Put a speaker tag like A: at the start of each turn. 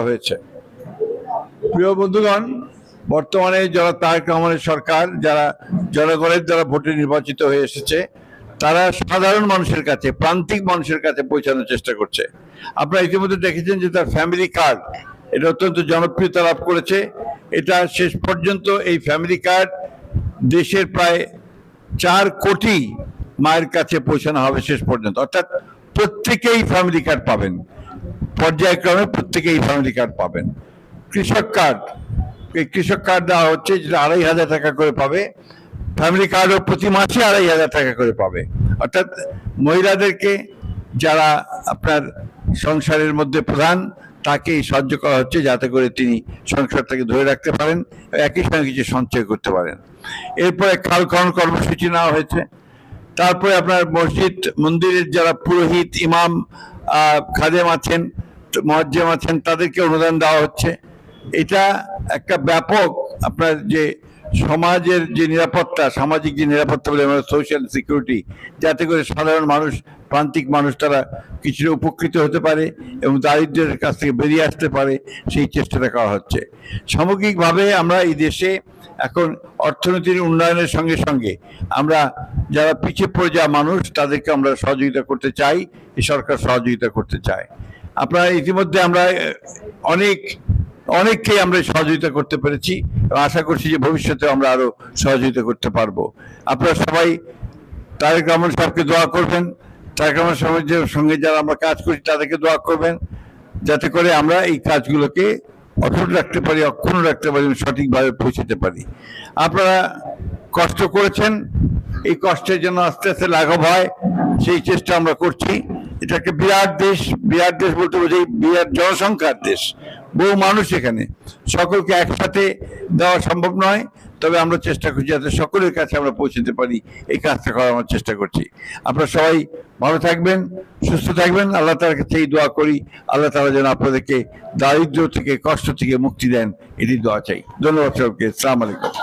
A: হয়েছে। প্রিয় বন্ধুগণ, বর্তমানে যারা তারেক রহমানের সরকার, যারা জনগণের দ্বারা ভোটে নির্বাচিত হয়ে এসেছে, তারা সাধারণ মানুষের কাছে, প্রান্তিক মানুষের কাছে পৌঁছানোর চেষ্টা করছে। আপনারা ইতিমধ্যে দেখেছেন যে তার ফ্যামিলি কার্ড, এটা অত্যন্ত জনপ্রিয়তা লাভ করেছে। এটা শেষ পর্যন্ত এই ফ্যামিলি কার্ড দেশের প্রায় 4 কোটি মায়ের কাছে পৌঁছানো হবে শেষ পর্যন্ত। অর্থাৎ প্রত্যেকেই ফ্যামিলি কার্ড পাবেন, পর্যায়ক্রমে প্রত্যেকেই ফ্যামিলি কার্ড পাবেন। কৃষক কার্ড, এই কৃষক কার্ড দেওয়া হচ্ছে, যেটা 2,500 টাকা করে পাবে। ফ্যামিলি কার্ডও প্রতি মাসে 2,500 টাকা করে পাবে। অর্থাৎ মহিলাদেরকে, যারা আপনার সংসারের মধ্যে প্রধান, তাকেই সাহায্য করা হচ্ছে যাতে করে তিনি সংসারটাকে ধরে রাখতে পারেন, একই সঙ্গে কিছু সঞ্চয় করতে পারেন। এরপরে কালকরণ কর্মসূচি নেওয়া হয়েছে। তারপরে আপনার মসজিদ মন্দিরের যারা পুরোহিত, ইমাম, খাদেম আছেন, মুয়াজ্জিম আছেন, তাদেরকে অনুদান দেওয়া হচ্ছে। এটা একটা ব্যাপক আপনার যে সমাজের যে নিরাপত্তা, সামাজিক যে নিরাপত্তা বলে আমরা সোশ্যাল সিকিউরিটি, যাতে করে সাধারণ মানুষ, প্রান্তিক মানুষ তারা কিছুটা উপকৃত হতে পারে এবং দারিদ্র্যের কাছ থেকে বেরিয়ে আসতে পারে, সেই চেষ্টাটা করা হচ্ছে। সামগ্রিকভাবে আমরা এই দেশে এখন অর্থনীতির উন্নয়নের সঙ্গে সঙ্গে আমরা যারা পিছিয়ে পড়ে যাওয়া মানুষ, তাদেরকে আমরা সহযোগিতা করতে চাই, এই সরকার সহযোগিতা করতে চায়। আপনারা ইতিমধ্যে আমরা অনেককেই আমরা সহযোগিতা করতে পেরেছি এবং আশা করছি যে ভবিষ্যতে আমরা আরো সহযোগিতা করতে পারবো। আপনারা সবাই তারেক রহমান সাহেবকে দোয়া করবেন, তারেক রহমান সাহেবের সঙ্গে যারা আমরা কাজ করছি তাদেরকে দোয়া করবেন, যাতে করে আমরা এই কাজগুলোকে অটুট রাখতে পারি, অক্ষুণ্ণ রাখতে পারি, সঠিকভাবে পৌঁছাতে পারি। আপনারা কষ্ট করেছেন, এই কষ্টের জন্য আস্তে আস্তে লাঘব হয়, সেই চেষ্টা আমরা করছি। এটা একটা বিরাট দেশ, বিরাট দেশ বলতে বোঝাই বিরাট জনসংখ্যার দেশ, বহু মানুষ এখানে, সকলকে একসাথে দেওয়া সম্ভব নয়, তবে আমরা চেষ্টা করছি যাতে সকলের কাছে আমরা পৌঁছতে পারি, এই কাজটা করার আমরা চেষ্টা করছি। আপনারা সবাই ভালো থাকবেন, সুস্থ থাকবেন, আল্লাহ তাআলার কাছে এই দোয়া করি, আল্লাহ তাআলা যেন আপনাদেরকে দারিদ্র্য থেকে, কষ্ট থেকে মুক্তি দেন, এটি দোয়া চাই। ধন্যবাদ সবাইকে। আসসালামু আলাইকুম।